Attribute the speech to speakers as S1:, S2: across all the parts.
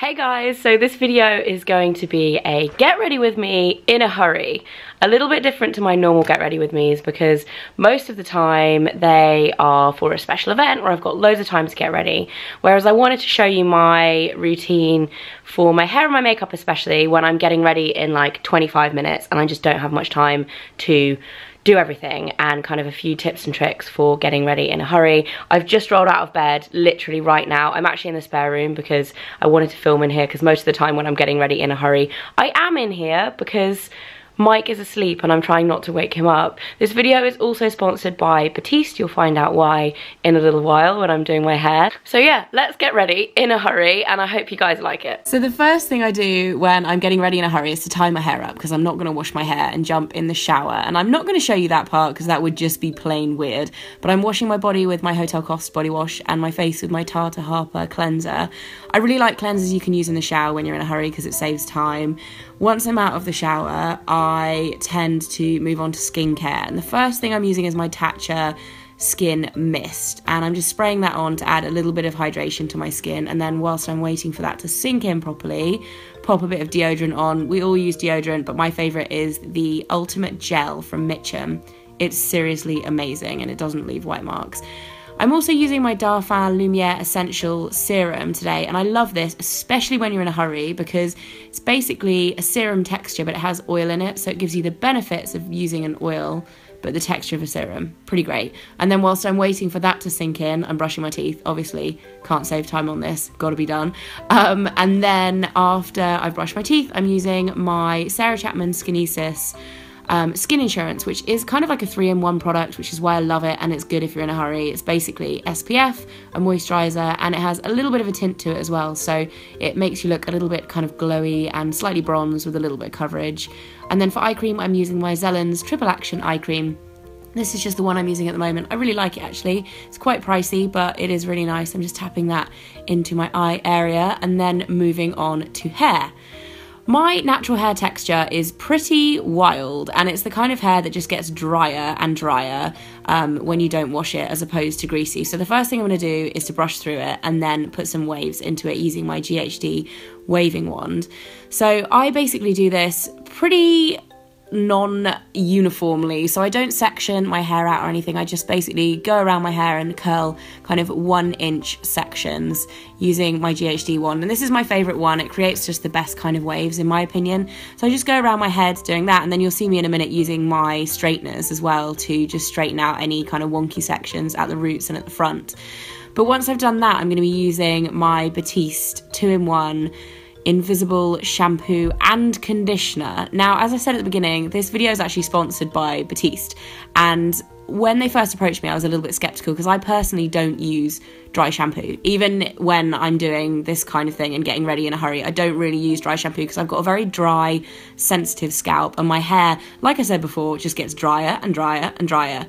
S1: Hey guys, so this video is going to be a get ready with me in a hurry. A little bit different to my normal get ready with me's because most of the time they are for a special event where I've got loads of time to get ready. Whereas I wanted to show you my routine for my hair and my makeup, especially when I'm getting ready in like 25 minutes and I just don't have much time to do everything, and kind of a few tips and tricks for getting ready in a hurry. I've just rolled out of bed literally right now. I'm actually in the spare room because I wanted to film in here because most of the time when I'm getting ready in a hurry, I am in here because Mike is asleep and I'm trying not to wake him up. This video is also sponsored by Batiste. You'll find out why in a little while when I'm doing my hair. So yeah, let's get ready in a hurry and I hope you guys like it. So the first thing I do when I'm getting ready in a hurry is to tie my hair up because I'm not going to wash my hair and jump in the shower. And I'm not going to show you that part because that would just be plain weird. But I'm washing my body with my Hotel Cost body wash and my face with my Tata Harper cleanser. I really like cleansers you can use in the shower when you're in a hurry because it saves time. Once I'm out of the shower, I tend to move on to skincare. And the first thing I'm using is my Tatcha Skin Mist. And I'm just spraying that on to add a little bit of hydration to my skin. And then whilst I'm waiting for that to sink in properly, pop a bit of deodorant on. We all use deodorant, but my favourite is the Ultimate Gel from Mitchum. It's seriously amazing and it doesn't leave white marks. I'm also using my Darphin Lumiere Essential Serum today, and I love this, especially when you're in a hurry, because it's basically a serum texture, but it has oil in it, so it gives you the benefits of using an oil, but the texture of a serum. Pretty great. And then whilst I'm waiting for that to sink in, I'm brushing my teeth. Obviously, can't save time on this, gotta be done. And then after I've brushed my teeth, I'm using my Sarah Chapman Skinesis Skin Insurance, which is kind of like a 3-in-1 product, which is why I love it, and it's good if you're in a hurry. It's basically SPF, a moisturizer, and it has a little bit of a tint to it as well, so it makes you look a little bit kind of glowy and slightly bronzed with a little bit of coverage. And then for eye cream, I'm using my Zellen's Triple Action Eye Cream. This is just the one I'm using at the moment. I really like it actually. It's quite pricey, but it is really nice. I'm just tapping that into my eye area and then moving on to hair. My natural hair texture is pretty wild, and it's the kind of hair that just gets drier and drier when you don't wash it as opposed to greasy. So the first thing I'm going to do is to brush through it and then put some waves into it using my GHD waving wand. So I basically do this pretty non-uniformly, so I don't section my hair out or anything. I just basically go around my hair and curl kind of 1-inch sections using my GHD wand, and this is my favourite one. It creates just the best kind of waves in my opinion. So I just go around my head doing that, and then you'll see me in a minute using my straighteners as well to just straighten out any kind of wonky sections at the roots and at the front. But once I've done that, I'm going to be using my Batiste 2-in-1 Invisible shampoo and conditioner. Now, as I said at the beginning, this video is actually sponsored by Batiste, and when they first approached me I was a little bit skeptical because I personally don't use dry shampoo. Even when I'm doing this kind of thing and getting ready in a hurry, I don't really use dry shampoo because I've got a very dry, sensitive scalp, and my hair, like I said before, just gets drier and drier and drier.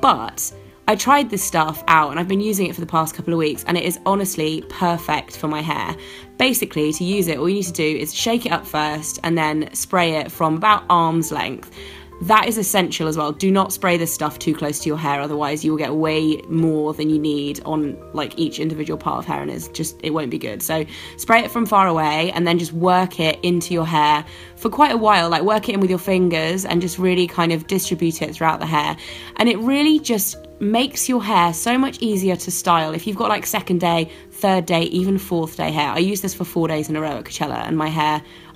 S1: But I tried this stuff out and I've been using it for the past couple of weeks, and it is honestly perfect for my hair. Basically, to use it, all you need to do is shake it up first and then spray it from about arm's length. That is essential as well. Do not spray this stuff too close to your hair, otherwise you will get way more than you need on like each individual part of hair, and it won't be good. So spray it from far away and then just work it into your hair for quite a while. Like work it in with your fingers and just really kind of distribute it throughout the hair, and it really just makes your hair so much easier to style if you've got like second day, third day, even fourth day hair. I used this for 4 days in a row at Coachella, and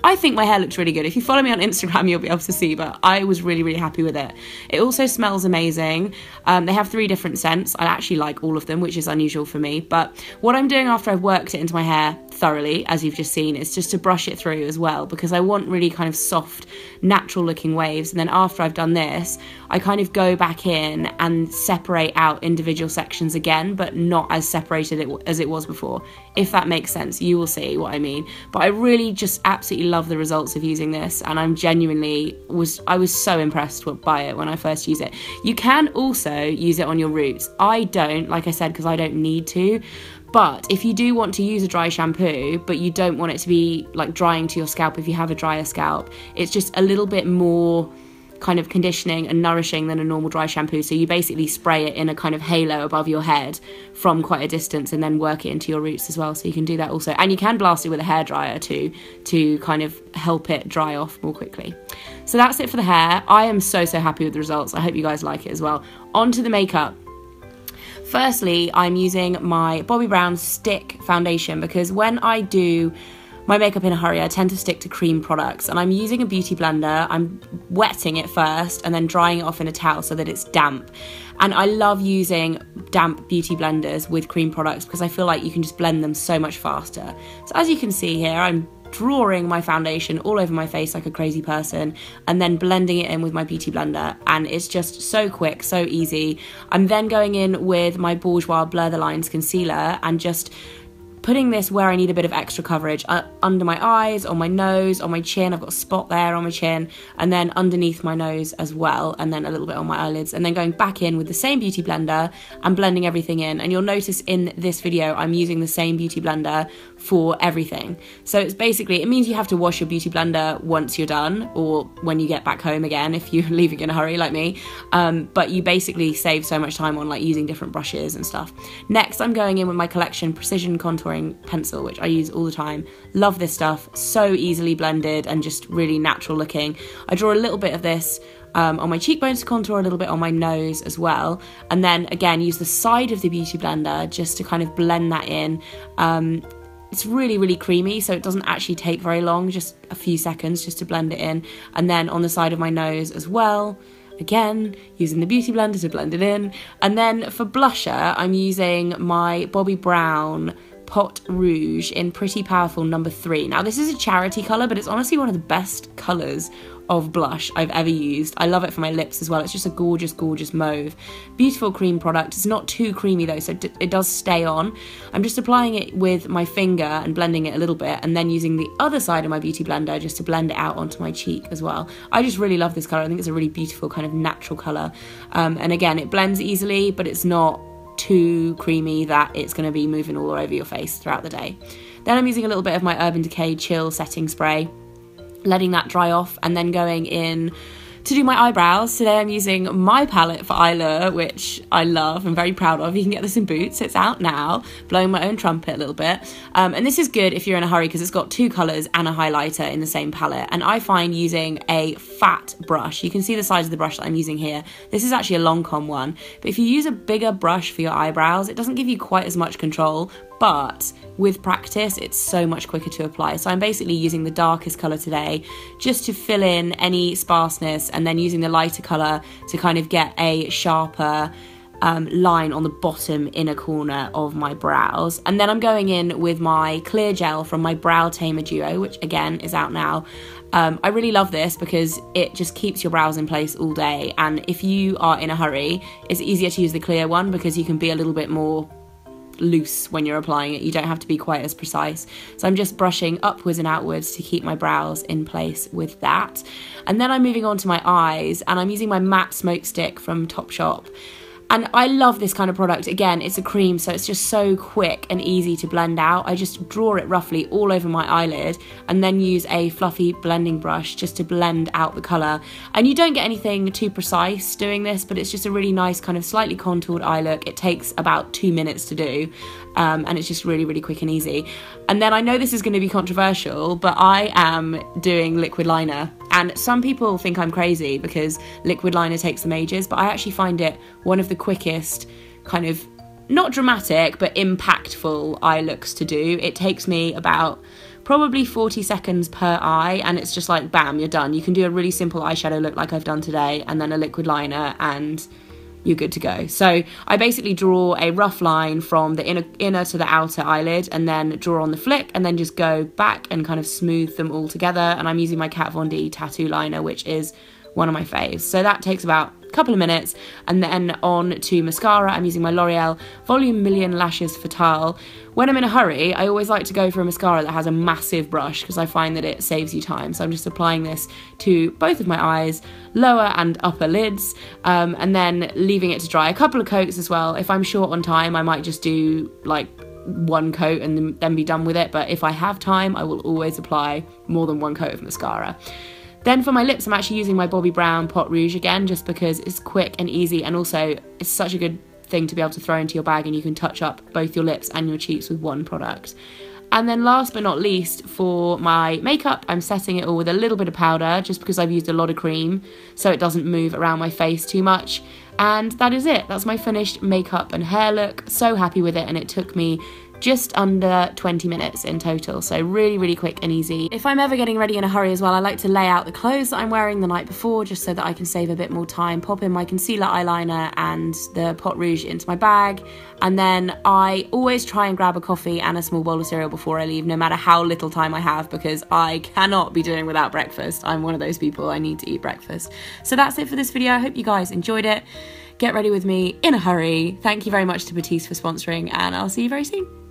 S1: I think my hair looks really good. If you follow me on Instagram, you'll be able to see, but I was really, really happy with it. It also smells amazing. They have 3 different scents. I actually like all of them, which is unusual for me. But what I'm doing after I've worked it into my hair thoroughly, as you've just seen, is just to brush it through as well, because I want really kind of soft, natural looking waves. And then after I've done this, I kind of go back in and separate out individual sections again, but not as separated as it was before. If that makes sense, you will see what I mean. But I really just absolutely love the results of using this, and I was so impressed by it when I first used it. You can also use it on your roots. I don't, like I said, because I don't need to. But if you do want to use a dry shampoo, but you don't want it to be like drying to your scalp if you have a drier scalp, it's just a little bit more kind of conditioning and nourishing than a normal dry shampoo. So you basically spray it in a kind of halo above your head from quite a distance and then work it into your roots as well. So you can do that also. And you can blast it with a hairdryer too to kind of help it dry off more quickly. So that's it for the hair. I am so happy with the results. I hope you guys like it as well. On to the makeup. Firstly, I'm using my Bobbi Brown Stick foundation because when I do my makeup in a hurry, I tend to stick to cream products, and I'm using a beauty blender. I'm wetting it first and then drying it off in a towel so that it's damp. And I love using damp beauty blenders with cream products because I feel like you can just blend them so much faster. So as you can see here, I'm drawing my foundation all over my face like a crazy person and then blending it in with my beauty blender, and it's just so quick, so easy. I'm then going in with my Bourjois Blur the Lines concealer and just putting this where I need a bit of extra coverage, under my eyes, on my nose, on my chin. I've got a spot there on my chin, and then underneath my nose as well, and then a little bit on my eyelids, and then going back in with the same beauty blender and blending everything in. And you'll notice in this video I'm using the same beauty blender for everything. So it's basically, it means you have to wash your beauty blender once you're done, or when you get back home again if you're leaving in a hurry like me, but you basically save so much time on like using different brushes and stuff. Next, I'm going in with my Collection Precision Contouring pencil, which I use all the time. Love this stuff, so easily blended and just really natural looking. I draw a little bit of this on my cheekbones to contour, a little bit on my nose as well, and then again use the side of the beauty blender just to kind of blend that in. It's really creamy, so it doesn't actually take very long, just a few seconds just to blend it in. And then on the side of my nose as well, again using the beauty blender to blend it in. And then for blusher, I'm using my Bobbi Brown Pot Rouge in Pretty Powerful No. 3. Now this is a charity colour, but it's honestly one of the best colours of blush I've ever used. I love it for my lips as well. It's just a gorgeous mauve. Beautiful cream product. It's not too creamy though, so it does stay on. I'm just applying it with my finger and blending it a little bit, and then using the other side of my beauty blender just to blend it out onto my cheek as well. I just really love this colour. I think it's a really beautiful kind of natural colour. And again, it blends easily, but it's not too creamy that it's going to be moving all over your face throughout the day. Then I'm using a little bit of my Urban Decay Chill Setting Spray, letting that dry off, and then going in to do my eyebrows. Today I'm using my palette for Eyelure, which I love and very proud of. You can get this in Boots, it's out now. Blowing my own trumpet a little bit. And this is good if you're in a hurry because it's got two colours and a highlighter in the same palette. And I find using a fat brush, you can see the size of the brush that I'm using here. This is actually a Lancome one. But if you use a bigger brush for your eyebrows, it doesn't give you quite as much control, but with practice it's so much quicker to apply. So I'm basically using the darkest colour today just to fill in any sparseness, and then using the lighter colour to kind of get a sharper line on the bottom inner corner of my brows. And then I'm going in with my clear gel from my Brow Tamer Duo, which again is out now. I really love this because it just keeps your brows in place all day, and if you are in a hurry it's easier to use the clear one because you can be a little bit more loose when you're applying it. You don't have to be quite as precise. So I'm just brushing upwards and outwards to keep my brows in place with that. And then I'm moving on to my eyes, and I'm using my matte smoke stick from Topshop. And I love this kind of product. Again, it's a cream, so it's just so quick and easy to blend out. I just draw it roughly all over my eyelid and then use a fluffy blending brush just to blend out the colour. And you don't get anything too precise doing this, but it's just a really nice kind of slightly contoured eye look. It takes about 2 minutes to do, and it's just really quick and easy. And then I know this is going to be controversial, but I am doing liquid liner. And some people think I'm crazy because liquid liner takes them ages, but I actually find it one of the quickest kind of, not dramatic, but impactful eye looks to do. It takes me about probably 40 seconds per eye, and it's just like, bam, you're done. You can do a really simple eyeshadow look like I've done today, and then a liquid liner, and you're good to go. So I basically draw a rough line from the inner to the outer eyelid, and then draw on the flick, and then just go back and kind of smooth them all together. And I'm using my Kat Von D tattoo liner, which is one of my faves. So that takes about a couple of minutes. And then on to mascara, I'm using my L'Oreal Volume Million Lashes Fatale. When I'm in a hurry, I always like to go for a mascara that has a massive brush because I find that it saves you time. So I'm just applying this to both of my eyes, lower and upper lids, and then leaving it to dry. A couple of coats as well. If I'm short on time, I might just do like one coat and then be done with it. But if I have time, I will always apply more than one coat of mascara.
S2: Then for my lips, I'm actually using my Bobbi Brown Pot Rouge again, just because it's quick and easy, and also it's such a good thing to be able to throw into your bag, and you can touch up both your lips and your cheeks with one product. And then last but not least, for my makeup, I'm setting it all with a little bit of powder, just because I've used a lot of cream, so it doesn't move around my face too much. And that is it. That's my finished makeup and hair look. So happy with it, and it took me just under 20 minutes in total, so really, really quick and easy. If I'm ever getting ready in a hurry as well, I like to lay out the clothes that I'm wearing the night before, just so that I can save a bit more time, pop in my concealer, eyeliner and the Pot Rouge into my bag, and then I always try and grab a coffee and a small bowl of cereal before I leave, no matter how little time I have, because I cannot be doing without breakfast. I'm one of those people, I need to eat breakfast. So that's it for this video. I hope you guys enjoyed it. Get ready with me in a hurry. Thank you very much to Batiste for sponsoring, and I'll see you very soon.